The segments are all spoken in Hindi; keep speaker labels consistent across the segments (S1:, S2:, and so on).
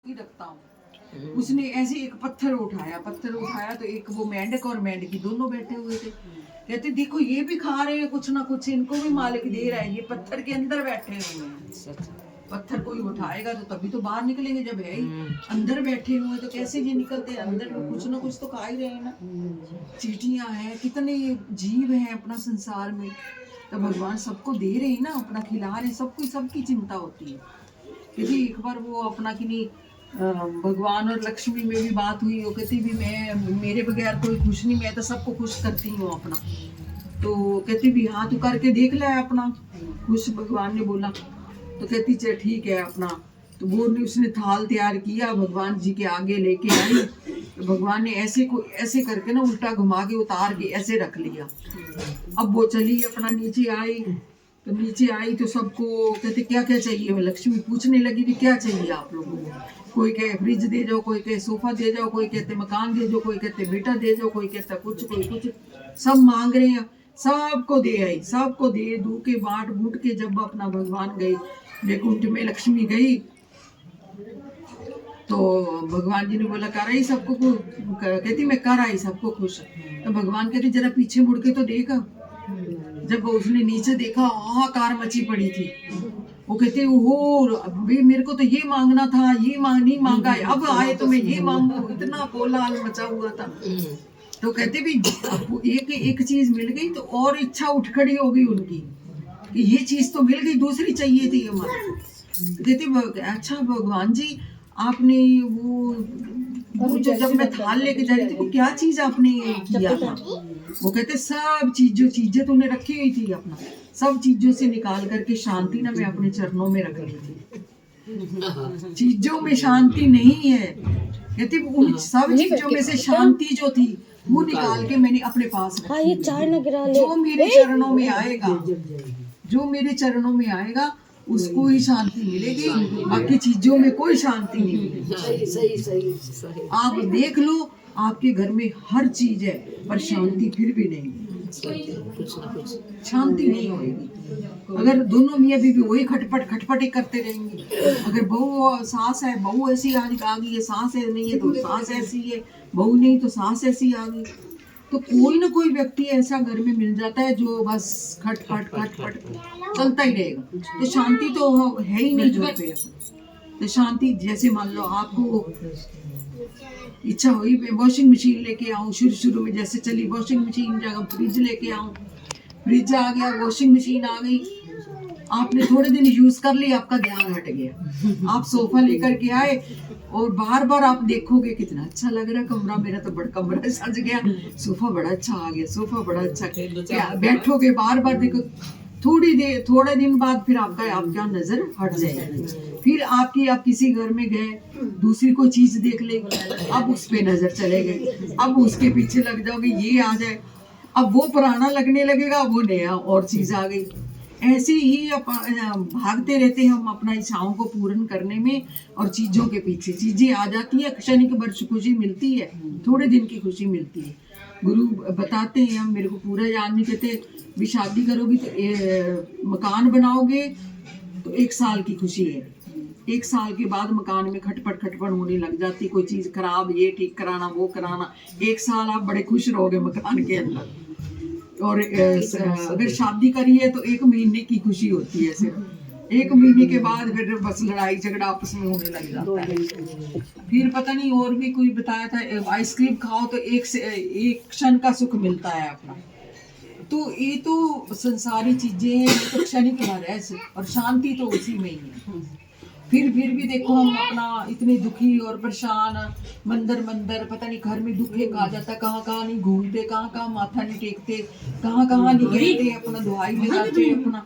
S1: ही रखता हूँ। उसने ऐसे एक पत्थर उठाया तो एक वो मेंढक और मेंढकी दोनों बैठे हुए थे। कहते देखो ये भी खा रहे हैं कुछ ना कुछ, इनको भी मालिक दे रहा है, ये पत्थर के अंदर बैठे हुए हैं। पत्थर कोई उठाएगा तो तभी तो बाहर निकलेंगे, जब है ही अंदर बैठे हुए तो कैसे ये निकलते हैं? अंदर कुछ ना कुछ तो खा ही रहे हैं ना। चींटियां हैं, कितने जीव हैं अपना संसार में, तो भगवान सबको दे रहे हैं ना, अपना खिला रहे हैं, सबको सबकी चिंता होती है। क्योंकि एक बार वो अपना कि नहीं भगवान और लक्ष्मी में भी बात हुई, वो कहती भी मैं मेरे बगैर कोई खुश नहीं, मैं तो सबको खुश करती हूँ अपना। तो कहती भी हाँ तू करके देख ले अपना खुश। भगवान ने बोला तो कहती चल ठीक है अपना। तो वो ने उसने थाल तैयार किया, भगवान जी के आगे लेके आई। तो भगवान ने ऐसे करके ना उल्टा घुमा के उतार के ऐसे रख लिया। अब वो चली अपना नीचे आई, तो सबको कहते क्या क्या चाहिए, लक्ष्मी पूछने लगी भी क्या चाहिए आप लोगों को। कोई कहे फ्रिज दे जाओ, कोई कहे सोफा दे जाओ, कोई कहते मकान दे जाओ, कोई कहते बेटा दे जाओ, कोई कहता कुछ कोई कुछ, सब मांग रहे हैं। सबको दे आई, सबको दे दू के बांट बूट के जब अपना भगवान गई वैकुंठ में, लक्ष्मी गई तो भगवान जी ने बोला कर आई सबको कहती मैं कर आई सबको खुश। तो भगवान कहती जरा पीछे मुड़ के तो देखा। जब उसने नीचे देखा हाहाकार मची पड़ी थी। वो कहते ओहो अभी मेरे को तो ये मांगना था, ये नहीं मांगा है, अब आए तो मैं ये मांगू, इतना कोलाहल मचा हुआ था। तो कहते भी अब एक चीज मिल गई तो और इच्छा उठ खड़ी हो गई उनकी कि ये चीज तो मिल गई, दूसरी चाहिए थी हमारे। कहते अच्छा भगवान जी आपने वो जो जब मैं थाल लेके जा रही थी वो क्या चीज आपने किया था? वो कहते सब चीजें तुमने रखी हुई थी, अपना सब चीजों से निकाल करके शांति ना मैं अपने चरणों में रख ली थी। चीजों में शांति नहीं है, कहते उन सब चीजों में से शांति जो थी वो निकाल के मैंने अपने पास रखी। जो मेरे चरणों में आएगा, जो मेरे चरणों में आएगा उसको ही शांति मिलेगी, बाकी चीजों में कोई शांति नहीं मिलेगी। सही। आप देख लो आपके घर में हर चीज है पर शांति फिर भी नहीं है, शांति नहीं होगी। अगर दोनों मियाँ बीवी वही खटपट ही करते रहेंगे, अगर बहू सास है, बहू ऐसी आ गई है, सास है नहीं है तो सास ऐसी है, बहू नहीं तो सास ऐसी आ गई, तो कोई ना कोई व्यक्ति ऐसा घर में मिल जाता है जो बस खटपट चलता ही रहेगा। तो शांति तो है ही नहीं जो पे। तो शांति जैसे मान लो आपको इच्छा हुई मैं वॉशिंग मशीन लेके आऊँ, शुरू में जैसे चली वॉशिंग मशीन जगह फ्रिज लेके आऊँ, फ्रिज आ गया, वॉशिंग मशीन आ गई, आपने थोड़े दिन यूज कर ली, आपका ध्यान हट गया, आप सोफा लेकर के आए और बार बार आप देखोगे कितना अच्छा लग रहा है कमरा, मेरा तो बड़ा कमरा सज गया, सोफा बड़ा अच्छा आ गया, सोफा बड़ा अच्छा, बैठोगे बार बार देखो, थोड़े दिन बाद फिर आपका नजर हट जाएगी। फिर आप किसी घर में गए, दूसरी कोई चीज देख ले, अब उस पे नजर चले गए, अब उसके पीछे लग जाओगे, ये आ जाए, अब वो पुराना लगने लगेगा, वो नया और चीज आ गई। ऐसे ही भागते रहते हैं हम अपना इच्छाओं को पूर्ण करने में, और चीजों के पीछे चीजें आ जाती है, क्षणिक वर्ष खुशी मिलती है, थोड़े दिन की खुशी मिलती है। गुरु बताते हैं, हम मेरे को पूरा याद नहीं, कहते भी शादी करोगी तो मकान बनाओगे तो 1 साल की खुशी है, 1 साल के बाद मकान में खटपट होने लग जाती, कोई चीज खराब, ये ठीक कराना वो कराना, 1 साल आप बड़े खुश रहोगे मकान के अंदर। और अगर शादी करी है तो 1 महीने की खुशी होती है सिर्फ, 1 महीने के बाद फिर बस लड़ाई झगड़ा आपस में होने लग जाता है। फिर पता नहीं और भी कोई बताया था, आइसक्रीम खाओ तो एक क्षण का सुख मिलता है अपना। तो ये तो संसारी चीजें हैं, तो क्षणिक भर है और शांति तो उसी में ही है। फिर भी देखो हम अपना इतने दुखी और परेशान, मंदिर पता नहीं घर में दुख एक आ जाता, कहाँ नहीं घूमते, कहाँ माथा नहीं टेकते, कहाँ नहीं कहते, अपना दुआई लगाते अपना।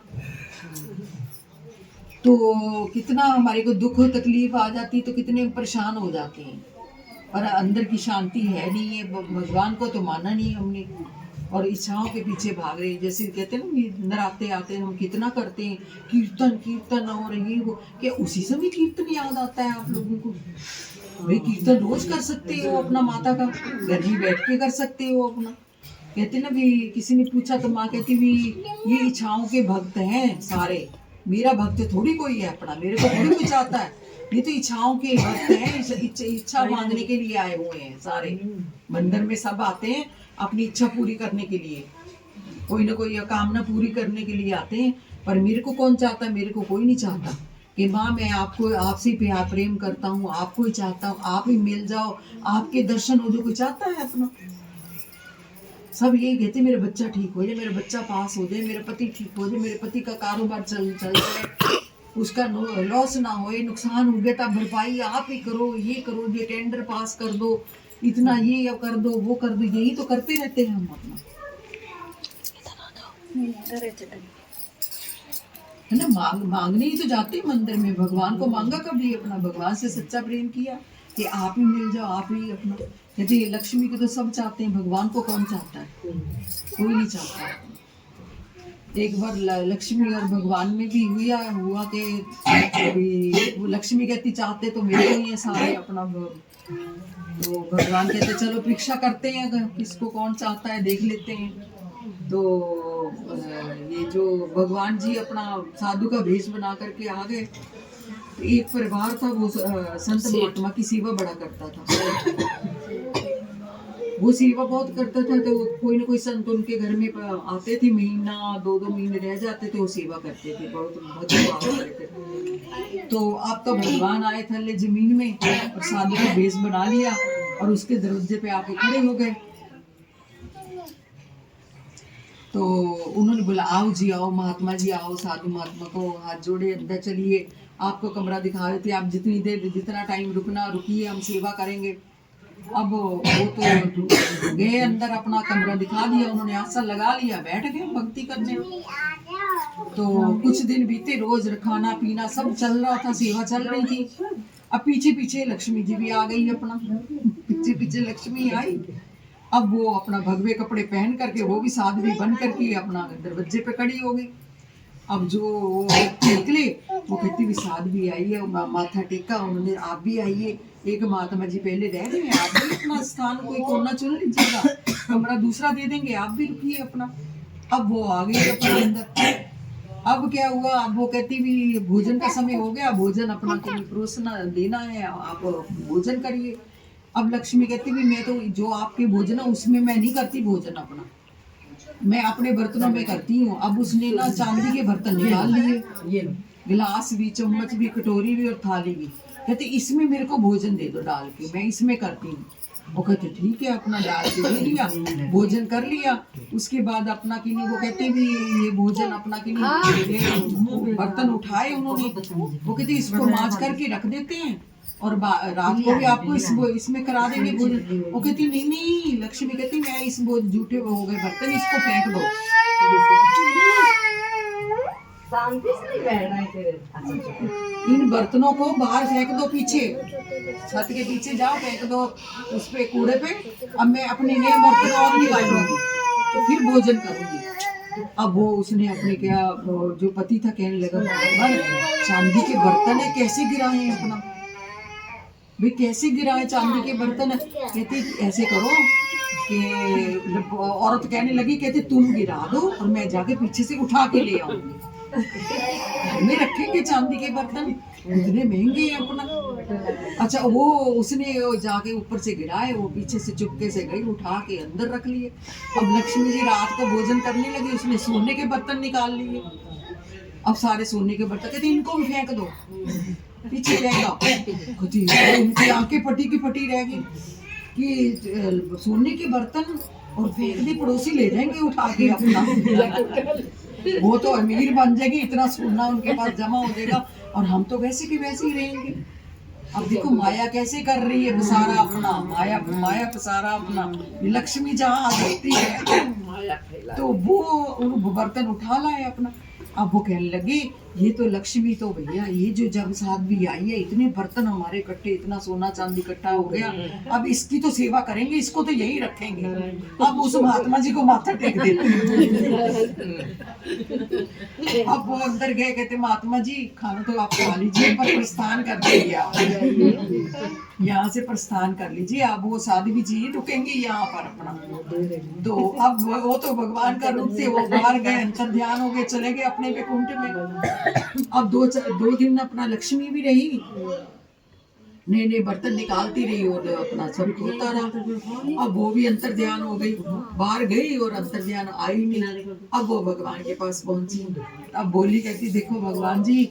S1: तो कितना हमारे को दुख तकलीफ आ जाती तो कितने परेशान हो जाते हैं, पर अंदर की शांति है नहीं है, भगवान को तो माना नहीं हमने और इच्छाओं के पीछे भाग रहे हैं। जैसे कहते हैं ना नराते आते हैं हम कितना करते हैं कीर्तन और ये वो, क्या उसी समय कीर्तन याद आता है आप लोगों को? भाई कीर्तन रोज कर सकते हो अपना, माता का घर में बैठ के कर सकते हो अपना। कहते ना भी किसी ने पूछा तो माँ कहती भी ये इच्छाओं के भक्त हैं सारे, मेरा भक्त थोड़ी कोई है अपना, मेरे को थोड़ी कुछ आता है, ये तो इच्छाओं के वक्त है, इच्छा मांगने के लिए आए हुए हैं सारे। मंदिर में सब आते हैं अपनी इच्छा पूरी करने के लिए, कोई ना कोई कामना पूरी करने के लिए आते हैं। पर मेरे को कौन चाहता है? मेरे को कोई नहीं चाहता कि माँ मैं आपको, आपसे प्यार प्रेम करता हूँ, आपको ही चाहता हूँ, आप ही मिल जाओ, आपके दर्शन हो जो। कोई चाहता है अपना? सब यही कहते मेरा बच्चा ठीक हो जाए, मेरा बच्चा पास हो जाए, मेरा पति ठीक हो जाए, मेरे पति का कारोबार चल जाए, उसका लॉस ना हो, नुकसान हो गया तब भरपाई आप ही करो, ये करो, ये टेंडर पास कर दो, इतना ये कर दो, वो कर दो। यही तो करते रहते हैं हम अपना, है ना। मांगने ही तो जाते हैं मंदिर में। भगवान को मांगा कभी अपना? भगवान से सच्चा प्रेम किया कि आप ही मिल जाओ, आप ही अपना। कहते ये लक्ष्मी को तो सब चाहते हैं, भगवान को कौन चाहता है? कोई नहीं चाहता। एक बार लक्ष्मी और भगवान में भी हुआ कि वो लक्ष्मी कहती चाहते तो मेरे को ही है सारे अपना। तो भगवान कहते चलो परीक्षा करते हैं, अगर किसको कौन चाहता है देख लेते हैं। तो ये जो भगवान जी अपना साधु का भेष बना करके आ गए। एक परिवार था, वो संत महात्मा की सेवा बड़ा करता था। वो सेवा बहुत करता था, तो कोई ना कोई संत उनके घर में आते थे, महीना 2-2 महीने रह जाते थे, वो सेवा करते थे, बहुत भक्ति करते थे। तो आपका भगवान आए थल्ले जमीन में और साधु का भेष बना लिया और उसके दरवाजे पे आके खड़े हो गए। तो उन्होंने बोला आओ जी आओ, महात्मा जी आओ। साधु महात्मा को हाथ जोड़े, अंदर चलिए, आपको कमरा दिखा देते, आप जितनी देर जितना टाइम रुकना रुकिए, हम सेवा करेंगे। अब वो तो गए अंदर, अपना कमरा दिखा दिया उन्होंने, आसन लगा लिया, बैठ गए भक्ति करने। तो कुछ दिन बीते, रोज खाना पीना सब चल रहा था, सेवा चल रही थी। अब पीछे पीछे लक्ष्मी जी भी आ गई अपना, पीछे पीछे लक्ष्मी आई। अब वो अपना भगवे कपड़े पहन करके, वो भी साध्वी बन करके अपना दरवाजे पे खड़ी हो गई। अब जो निकले वो कहती भी साध्वी आई है, माथा टेका उन्होंने, आप भी आइए। एक महात्मा जी पहले रह रहे हैं, आप भी अपना स्थान कोई कोना चुन लीजिएगा, कमरा दूसरा दे देंगे, आप भी रुकिए अपना। अब वो आ गई अपने अंदर। अब क्या हुआ? अब वो कहती भी भोजन का समय हो गया, भोजन अपना कोई परोसना देना है, आप भोजन करिए। अब लक्ष्मी कहती भी मैं तो जो आपके भोजन है उसमें मैं नहीं करती भोजन अपना, मैं अपने बर्तनों में करती हूँ। अब उसने ना चांदी के बर्तन निकाल लिए, गिलास भी, चम्मच भी, कटोरी भी और थाली भी। कहते इसमें मेरे को भोजन दे दो डाल के, मैं इसमें करती हूँ। वो कहते ठीक है, अपना डाल के दे दिया, भोजन कर लिया। उसके बाद अपना कि नहीं, वो कहते भी ये भोजन अपना कि नहीं, बर्तन उठाए उन्होंने। वो कहते इसको मांज करके रख देते हैं और रात को भी आपको इसमें करा देंगे भोजन। वो कहती नहीं नहीं, लक्ष्मी कहती मैं इस जूठे हो गए बर्तन, इसको फेंक दो। इन बर्तनों को बाहर फेंक दो, पीछे छत के पीछे जाओ, फेंक दो उस पे कूड़े पे। अब मैं अपने नए बर्तन और निकालूंगी तो फिर भोजन करूंगी। अब वो उसने अपने क्या, जो पति था कहने लगा चांदी के बर्तन है कैसे गिराए हैं अपना, भाई कैसे गिराए चांदी के बर्तन। कहते ऐसे करो कि औरत कहने लगी, कहते तुम गिरा दो और मैं जाके पीछे से उठा के ले आऊंगी। घर में रखेंगे चांदी के बर्तन, इतने महंगे हैं अपना। अच्छा वो उसने जाके ऊपर से गिराए, वो पीछे से चुपके से गई, उठा के अंदर रख लिए। अब लक्ष्मी जी रात को भोजन करने लगी, उसने सोने के बर्तन निकाल लिए। अब सारे सोने के बर्तन, कहते इनको भी फेंक दो, पीछे रहेगा। उनकी आंखें फटी की फटी रह गई कि सोने के बर्तन और फेंक दे, पड़ोसी ले जाएंगे उठा के अपना। वो तो अमीर बन जाएगी, इतना सोना उनके पास जमा हो जाएगा और हम तो वैसे के वैसे ही रहेंगे। अब देखो माया कैसे कर रही है, पसारा अपना, माया माया पसारा अपना। लक्ष्मी जहाँ आ सकती है तो वो बर्तन उठा लाए अपना। अब वो कहने लगे ये तो लक्ष्मी तो भैया, ये जो जब साध्वी आई है, इतने बर्तन हमारे इकट्ठे, इतना सोना चांदी इकट्ठा हो गया, अब इसकी तो सेवा करेंगे, इसको तो यही रखेंगे। अब उस महात्मा जी को माथा टेक देते। अब वो अंदर गए, कहते महात्मा जी खाना तो आप खा लीजिए पर प्रस्थान कर दीजिए, आप यहाँ से प्रस्थान कर लीजिए। अब वो साध्वी जी रुकेंगे यहाँ पर अपना। तो अब वो तो भगवान का रूप थे, वो बाहर गए, अंतर ध्यान हो गए, चले गए अपने वैकुंठ में। अब दो दिन अपना लक्ष्मी भी रही नए नए बर्तन निकालती रही और अपना सब होता रहा। अब वो भी अंतर ध्यान हो गई, बाहर गई और अंतर ध्यान आई नहीं। अब वो भगवान के पास पहुंची, अब बोली, कहती देखो भगवान जी,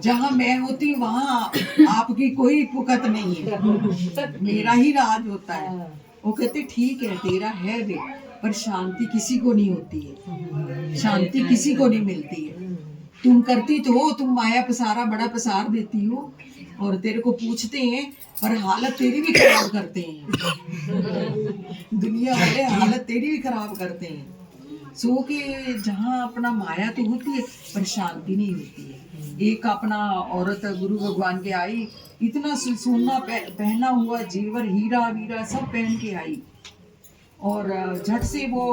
S1: जहाँ मैं होती हूँ वहाँ आपकी कोई पुकत नहीं है, मेरा ही राज होता है। वो कहते ठीक है, तेरा है वे, पर शांति किसी को नहीं होती है, शांति किसी को नहीं मिलती है। तुम करती तो हो, तुम माया पसारा बड़ा पसार देती हो और तेरे को पूछते हैं, पर हालत तेरी भी खराब करते हैं। दुनिया वाले हालत तेरी भी खराब करते हैं। सो के जहाँ अपना माया तो होती है पर शांति नहीं होती है। एक अपना औरत गुरु भगवान के आई, इतना सोना पहना हुआ, जेवर हीरा वीरा सब पहन के आई और झट से वो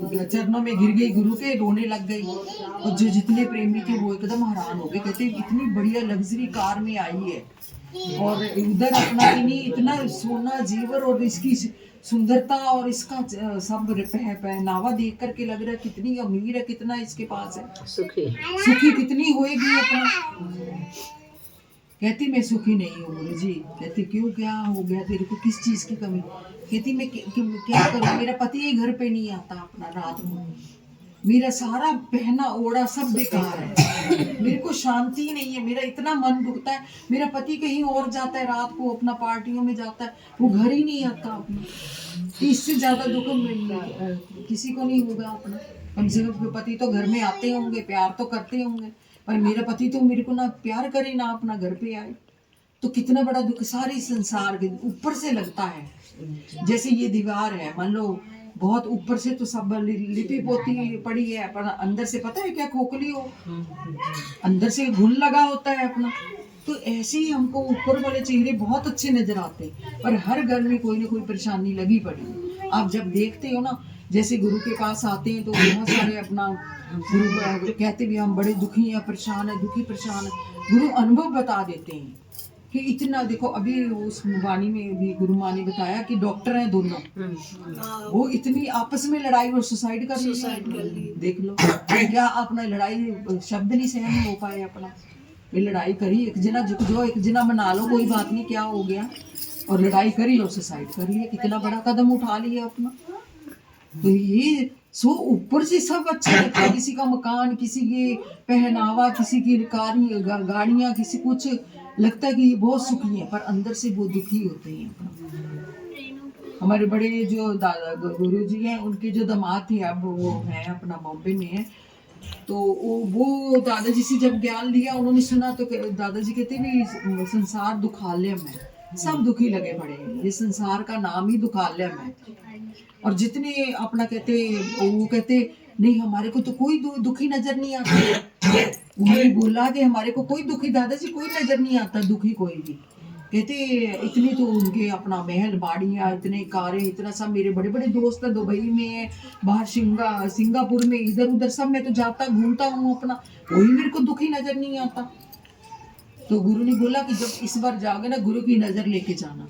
S1: चरणों में गिर गई गुरु के, रोने लग गई। और जो जितने प्रेमी थे वो एकदम हैरान हो गए, कहते इतनी बढ़िया लग्जरी कार में आई है और उधर अपना इतना सोना जेवर और इसकी सुंदरता और इसका सब पहनावा देख करके लग रहा है कितनी अमीर है, कितना इसके पास है, सुखी कितनी होएगी अपना। कहती मैं सुखी नहीं हूँ गुरु जी। कहती क्यों, क्या हो गया तेरे को, किस चीज की कमी? कहती मैं क्या करूँ, मेरा पति ही घर पे नहीं आता अपना रात में, मेरा सारा पहना ओढ़ा सब बेकार है, मेरे को शांति नहीं है, मेरा इतना मन दुखता है, मेरा पति कहीं और जाता है रात को, अपना पार्टियों में जाता है, वो घर ही नहीं आता अपना। इससे ज्यादा दुख किसी को नहीं होगा अपना। कम से कम पति तो घर में आते होंगे, प्यार तो करते होंगे, पर मेरा पति तो मेरे को ना प्यार करे ना अपना घर पे आए, तो कितना बड़ा दुख सारे संसार के ऊपर से लगता है। जैसे ये दीवार है, मान लो बहुत ऊपर से तो सब लिपि पोती पड़ी है, पर अंदर से पता है क्या खोखली हो, अंदर से घुन लगा होता है अपना। तो ऐसे ही हमको ऊपर वाले चेहरे बहुत अच्छे नजर आते हैं, पर हर घर में कोई ना कोई परेशानी लगी पड़ी। आप जब देखते हो ना, जैसे गुरु के पास आते हैं तो बहुत सारे अपना गुरु कहते भी हम बड़े दुखी हैं, परेशान है, दुखी परेशान है, गुरु अनुभव बता देते हैं कि इतना देखो। अभी उस वाणी में भी गुरु माँ ने बताया कि डॉक्टर हैं दोनों, वो इतनी आपस में लड़ाई और सुसाइड कर ली। देख लो क्या अपना लड़ाई शब्द नहीं सहन हो पाए अपना, ये लड़ाई करी, एक जना झुक जाओ, एक जना मना लो, कोई बात नहीं क्या हो गया, और लड़ाई करी और सुसाइड कर लिया, कितना बड़ा कदम उठा लिया अपना। तो ये सो ऊपर से सब अच्छा लगता है, किसी का मकान, किसी के पहनावा, किसी की गाड़ियां, किसी कुछ लगता है कि ये बहुत सुखी है, पर अंदर से वो दुखी होते हैं। हमारे बड़े जो दादा गुरु जी हैं, उनके जो दामाद थे अब वो हैं अपना बॉम्बे में है, तो वो दादाजी से जब ज्ञान लिया उन्होंने सुना तो दादाजी कहते भी संसार दुखालयम है, सब दुखी लगे पड़े हैं, ये संसार का नाम ही दुखालयम है। और जितने अपना कहते, वो कहते नहीं हमारे को तो कोई दुखी नजर नहीं आता। उन्होंने बोला कि हमारे को कोई दुखी, दादाजी कोई नजर नहीं आता दुखी कोई भी। कहते इतनी तो उनके अपना महल बाड़ियाँ, इतने कारें, इतना सब, मेरे बड़े बड़े दोस्त है, दुबई में है, बाहर सिंगापुर में, इधर उधर सब मैं तो जाता घूमता हूँ अपना, कोई मेरे को दुखी नजर नहीं आता। तो गुरु ने बोला कि जब इस बार जाओगे ना, गुरु की नजर लेके जाना।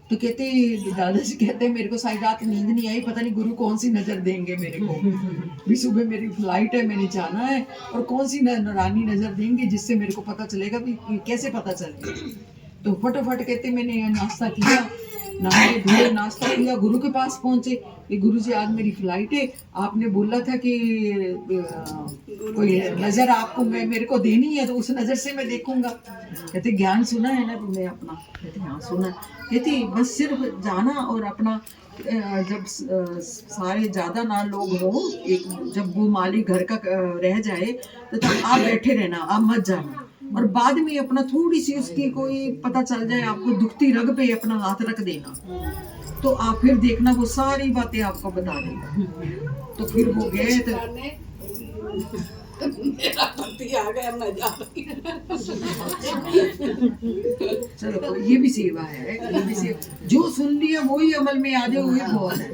S1: तो कहते दादाजी कहते मेरे को सारी रात नींद नहीं आई, पता नहीं गुरु कौन सी नजर देंगे मेरे को, भी सुबह मेरी फ्लाइट है, मैंने जाना है, और कौन सी रानी नजर देंगे जिससे मेरे को पता चलेगा भी कैसे पता चलेगा। तो फटाफट कहते मैंने नाश्ता किया, नहाए धोए, नाश्ता किया, गुरु के पास पहुंचे कि गुरु जी आज मेरी फ्लाइट है, आपने बोला था कि कोई नजर आपको मेरे को देनी है, तो उस नजर से मैं देखूंगा। कहते ज्ञान सुना है ना तुमने अपना? कहते हाँ सुना। कहते बस सिर्फ जाना और अपना जब सारे ज्यादा ना लोग हो, एक जब वो मालिक घर का रह जाए तो आप बैठे रहना, आप मत जाना, और बाद में अपना थोड़ी सी उसकी कोई पता चल जाए आपको, दुखती रग पे अपना हाथ रख देना, तो आप फिर देखना वो सारी बातें आपको बता देगा। तो फिर वो गए तो मेरा पति आ गया, मैं जा रही। चलो ये भी सेवा है, ये भी सेवा, जो सुन लिया वही अमल में आ जाए वही बहुत है।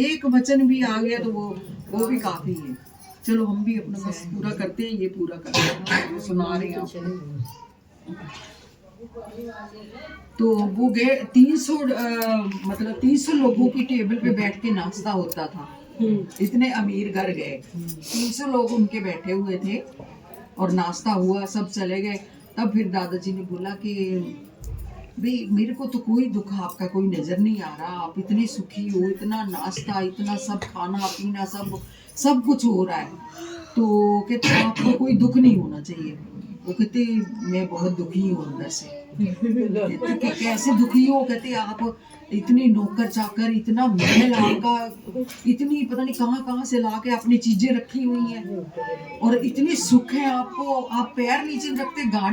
S1: एक वचन भी आ गया तो वो भी काफी है। चलो हम भी अपना बस पूरा करते हैं, ये पूरा करते हैं, सुना रहे हैं। तो वो गए 300 लोगों की टेबल पे बैठ के नाश्ता होता था, इतने अमीर घर गए, 300 लोग उनके बैठे हुए थे और नाश्ता हुआ, सब चले गए। तब फिर दादाजी ने बोला कि भाई मेरे को तो कोई दुख आपका कोई नजर नहीं आ रहा, आप इतने सुखी हो, इतना नाश्ता, इतना सब खाना पीना सब सब कुछ हो रहा है, तो कहते आपको कोई दुख नहीं होना चाहिए। वो कहते मैं बहुत दुखी हूँ अंदर से। कहते कि कैसे दुखी हो? कहते आप इतनी नौकर चाकर, इतना महल आपका, इतनी पता नहीं कहाँ कहाँ से ला के आपने चीजें रखी हुई हैं और इतनी सुख है आपको, आप पैर नीचे रखते गाड़ी